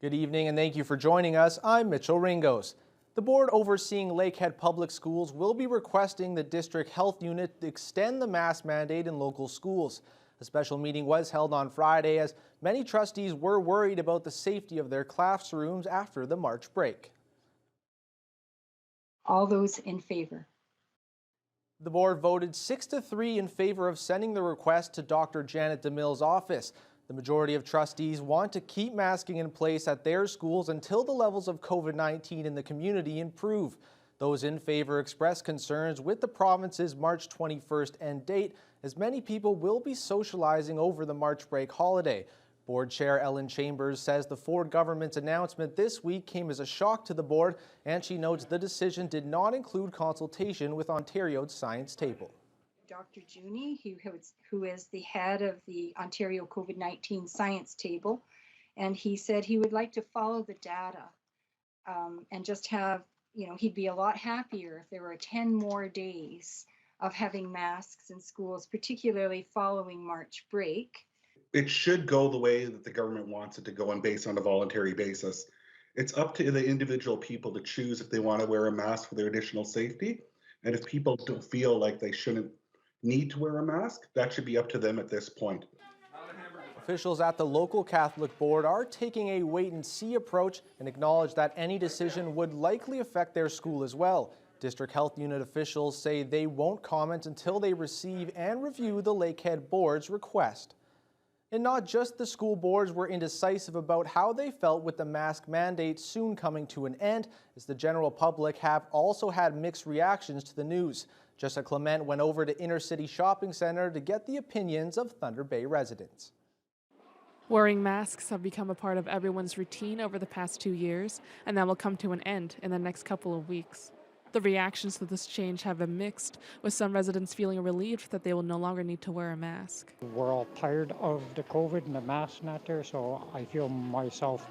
Good evening and thank you for joining us. I'm Mitchell Ringos. The board overseeing Lakehead Public Schools will be requesting the district health unit extend the mask mandate in local schools. A special meeting was held on Friday as many trustees were worried about the safety of their classrooms after the March break. All those in favor? The board voted 6-3 in favor of sending the request to Dr. Janet DeMille's office. The majority of trustees want to keep masking in place at their schools until the levels of COVID-19 in the community improve. Those in favor expressed concerns with the province's March 21st end date, as many people will be socializing over the March break holiday. Board Chair Ellen Chambers says the Ford government's announcement this week came as a shock to the board, and she notes the decision did not include consultation with Ontario's science table. Dr. Juni, who is the head of the Ontario COVID-19 science table, and he said he would like to follow the data and just have, he'd be a lot happier if there were 10 more days of having masks in schools, particularly following March break. It should go the way that the government wants it to go and based on a voluntary basis. It's up to the individual people to choose if they want to wear a mask for their additional safety. And if people don't feel like they shouldn't need to wear a mask, that should be up to them at this point. Officials at the local Catholic board are taking a wait-and-see approach and acknowledge that any decision would likely affect their school as well. District Health Unit officials say they won't comment until they receive and review the Lakehead board's request. And not just the school boards were indecisive about how they felt with the mask mandate soon coming to an end, as the general public have also had mixed reactions to the news. Jessica Clement went over to Inner City Shopping Center to get the opinions of Thunder Bay residents. Wearing masks have become a part of everyone's routine over the past 2 years, and that will come to an end in the next couple of weeks. The reactions to this change have been mixed, with some residents feeling relieved that they will no longer need to wear a mask. We're all tired of the COVID and the mask not there, so I feel myself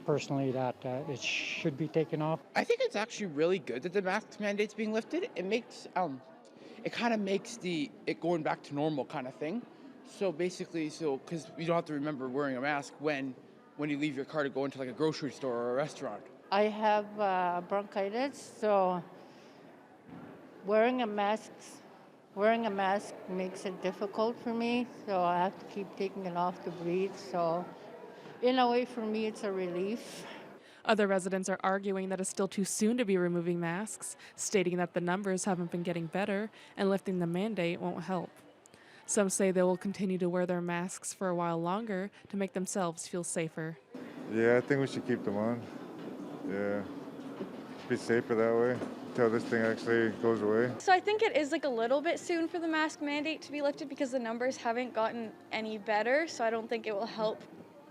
personally that it should be taken off. I think it's actually really good that the mask mandate's being lifted. It makes it kind of makes it going back to normal kind of thing. So basically, because you don't have to remember wearing a mask when you leave your car to go into like a grocery store or a restaurant. I have bronchitis, so wearing a mask makes it difficult for me, so I have to keep taking it off to breathe. So in a way, for me, it's a relief. Other residents are arguing that it's still too soon to be removing masks, stating that the numbers haven't been getting better and lifting the mandate won't help. Some say they will continue to wear their masks for a while longer to make themselves feel safer. Yeah, I think we should keep them on. Yeah, be safer that way until this thing actually goes away. So I think it is like a little bit soon for the mask mandate to be lifted because the numbers haven't gotten any better, so I don't think it will help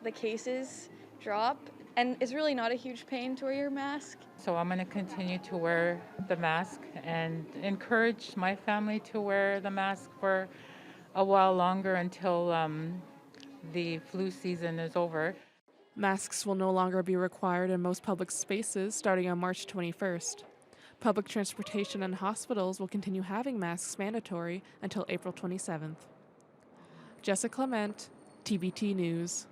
the cases drop. And it's really not a huge pain to wear your mask. So I'm going to continue to wear the mask and encourage my family to wear the mask for a while longer until the flu season is over. Masks will no longer be required in most public spaces starting on March 21st. Public transportation and hospitals will continue having masks mandatory until April 27th. Jessica Clement, TBT News.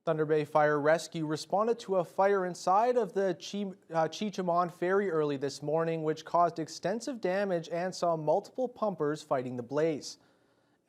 Thunder Bay Fire Rescue responded to a fire inside of the Cheecham ferry early this morning, which caused extensive damage and saw multiple pumpers fighting the blaze.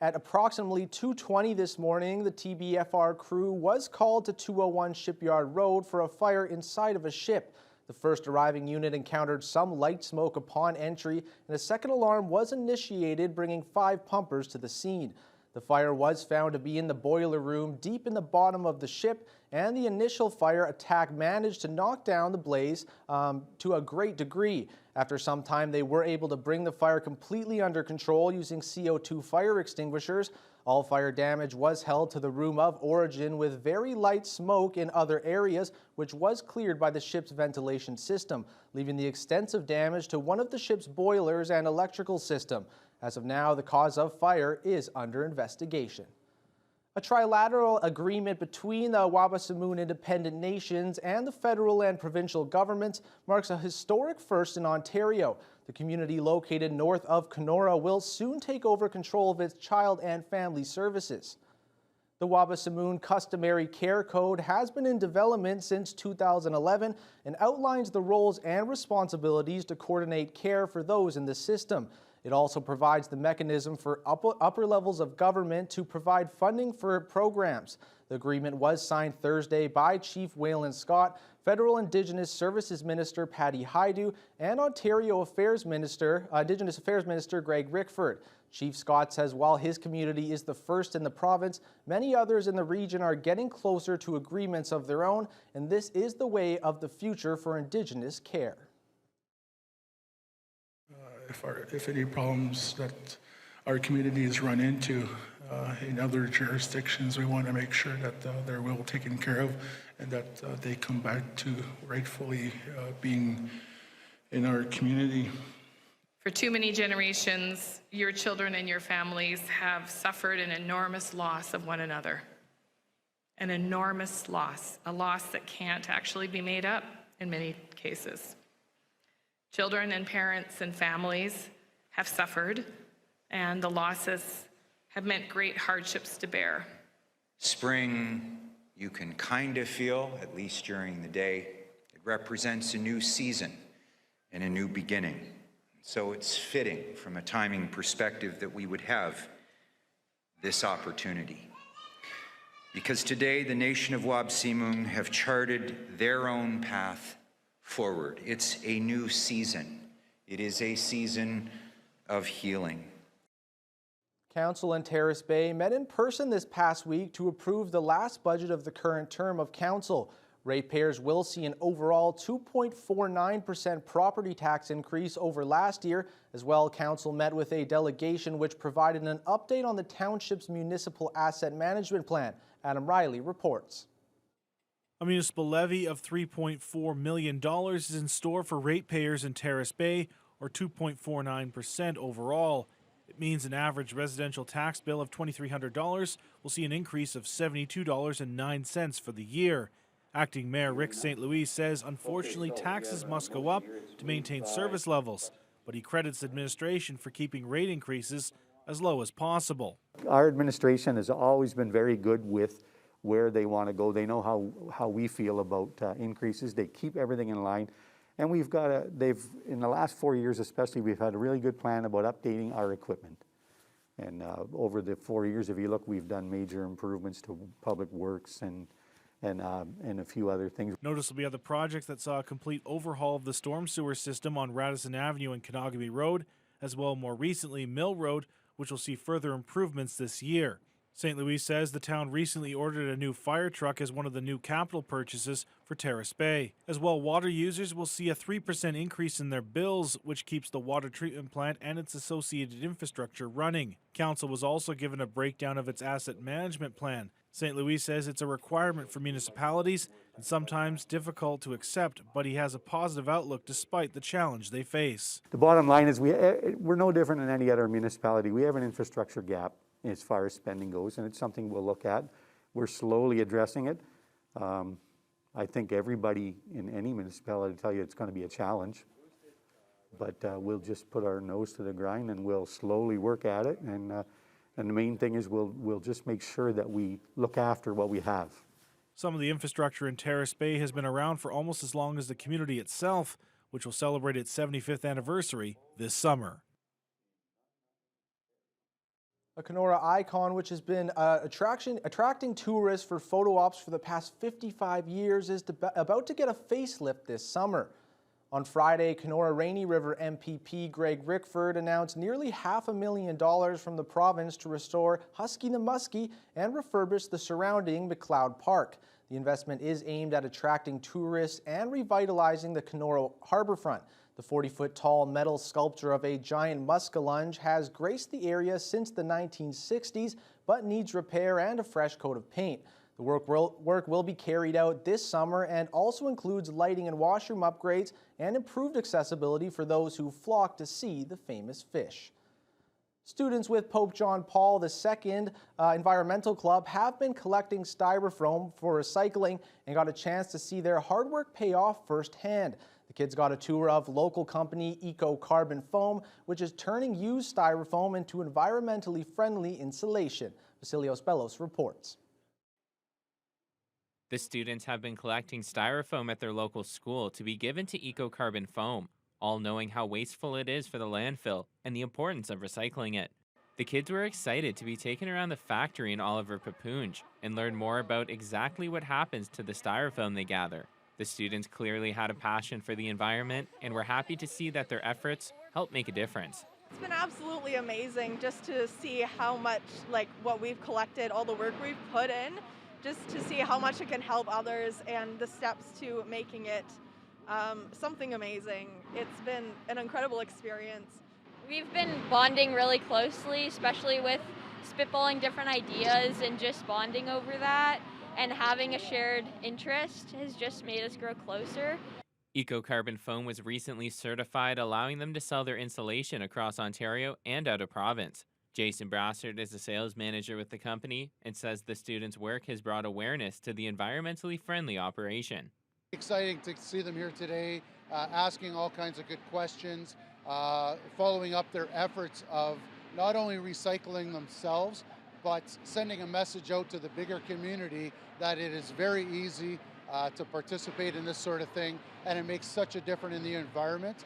At approximately 2:20 this morning, the TBFR crew was called to 201 Shipyard Road for a fire inside of a ship. The first arriving unit encountered some light smoke upon entry, and a second alarm was initiated, bringing 5 pumpers to the scene. The fire was found to be in the boiler room deep in the bottom of the ship, and the initial fire attack managed to knock down the blaze to a great degree. After some time, they were able to bring the fire completely under control using CO2 fire extinguishers. All fire damage was held to the room of origin, with very light smoke in other areas, which was cleared by the ship's ventilation system, leaving the extensive damage to one of the ship's boilers and electrical system. As of now, the cause of fire is under investigation. A trilateral agreement between the Wabaseemoon Independent Nations and the federal and provincial governments marks a historic first in Ontario. The community located north of Kenora will soon take over control of its child and family services. The Wabasimoon Customary Care Code has been in development since 2011 and outlines the roles and responsibilities to coordinate care for those in the system. It also provides the mechanism for upper levels of government to provide funding for programs. The agreement was signed Thursday by Chief Waylon Scott, Federal Indigenous Services Minister Patty Haidu, and Ontario Indigenous Affairs Minister Greg Rickford. Chief Scott says while his community is the first in the province, many others in the region are getting closer to agreements of their own, and this is the way of the future for Indigenous care. If any problems that our communities run into in other jurisdictions, we want to make sure that they're well taken care of and that they come back to rightfully being in our community. For too many generations, your children and your families have suffered an enormous loss of one another. An enormous loss, a loss that can't actually be made up in many cases. Children and parents and families have suffered, and the losses have meant great hardships to bear. Spring, you can kind of feel, at least during the day, it represents a new season and a new beginning. So it's fitting from a timing perspective that we would have this opportunity. Because today the nation of Wabasimoon have charted their own path forward. It's a new season. It is a season of healing. Council and Terrace Bay met in person this past week to approve the last budget of the current term of council. Ratepayers will see an overall 2.49% property tax increase over last year. As well, council met with a delegation which provided an update on the township's municipal asset management plan. Adam Riley reports. A municipal levy of $3.4 million is in store for ratepayers in Terrace Bay, or 2.49% overall. It means an average residential tax bill of $2,300 will see an increase of $72.09 for the year. Acting Mayor Rick St. Louis says, unfortunately, taxes must go up to maintain service levels, but he credits administration for keeping rate increases as low as possible. Our administration has always been very good with where they want to go. They know how we feel about increases. They keep everything in line. And we've got in the last 4 years especially, we've had a really good plan about updating our equipment. And over the 4 years, if you look, we've done major improvements to public works and a few other things. Noticeably other projects that saw a complete overhaul of the storm sewer system on Radisson Avenue and Kanagabe Road, as well more recently Mill Road, which will see further improvements this year. St. Louis says the town recently ordered a new fire truck as one of the new capital purchases for Terrace Bay. As well, water users will see a 3% increase in their bills, which keeps the water treatment plant and its associated infrastructure running. Council was also given a breakdown of its asset management plan. St. Louis says it's a requirement for municipalities and sometimes difficult to accept, but he has a positive outlook despite the challenge they face. The bottom line is we're no different than any other municipality. We have an infrastructure gap as far as spending goes, and it's something we'll look at. We're slowly addressing it. I think everybody in any municipality will tell you it's going to be a challenge, but we'll just put our nose to the grind and we'll slowly work at it. And the main thing is we'll just make sure that we look after what we have. Some of the infrastructure in Terrace Bay has been around for almost as long as the community itself, which will celebrate its 75th anniversary this summer. A Kenora icon which has been attracting tourists for photo ops for the past 55 years is about to get a facelift this summer. On Friday, Kenora Rainy River MPP Greg Rickford announced nearly $500,000 from the province to restore Husky the Musky and refurbish the surrounding McLeod Park. The investment is aimed at attracting tourists and revitalizing the Kenora harborfront. The 40-foot-tall metal sculpture of a giant muskellunge has graced the area since the 1960s, but needs repair and a fresh coat of paint. The work will be carried out this summer and also includes lighting and washroom upgrades and improved accessibility for those who flock to see the famous fish. Students with Pope John Paul II Environmental Club have been collecting styrofoam for recycling and got a chance to see their hard work pay off firsthand. The kids got a tour of local company EcoCarbon Foam, which is turning used styrofoam into environmentally friendly insulation. Vasilios Bellos reports. The students have been collecting styrofoam at their local school to be given to EcoCarbon Foam, all knowing how wasteful it is for the landfill and the importance of recycling it. The kids were excited to be taken around the factory in Oliver Papoonge and learn more about exactly what happens to the styrofoam they gather. The students clearly had a passion for the environment and were happy to see that their efforts help make a difference. It's been absolutely amazing just to see how much, what we've collected, all the work we've put in, just to see how much it can help others and the steps to making it something amazing. It's been an incredible experience. We've been bonding really closely, especially with spitballing different ideas and just bonding over that, and having a shared interest has just made us grow closer. EcoCarbon Foam was recently certified, allowing them to sell their insulation across Ontario and out of province. Jason Brassard is a sales manager with the company and says the students' work has brought awareness to the environmentally friendly operation. Exciting to see them here today, asking all kinds of good questions, following up their efforts of not only recycling themselves, but sending a message out to the bigger community that it is very easy to participate in this sort of thing, and it makes such a difference in the environment.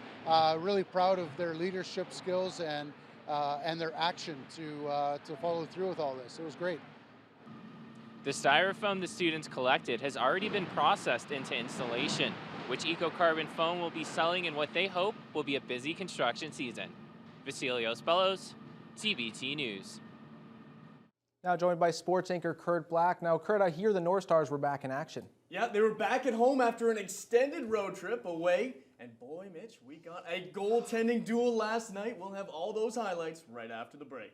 Really proud of their leadership skills and their action to follow through with all this. It was great. The styrofoam the students collected has already been processed into insulation, which EcoCarbon Foam will be selling in what they hope will be a busy construction season. Vasilios Bellows, TBT News. Now joined by sports anchor Kurt Black. Now, Kurt, I hear the North Stars were back in action. Yeah, they were back at home after an extended road trip away. And boy, Mitch, we got a goaltending duel last night. We'll have all those highlights right after the break.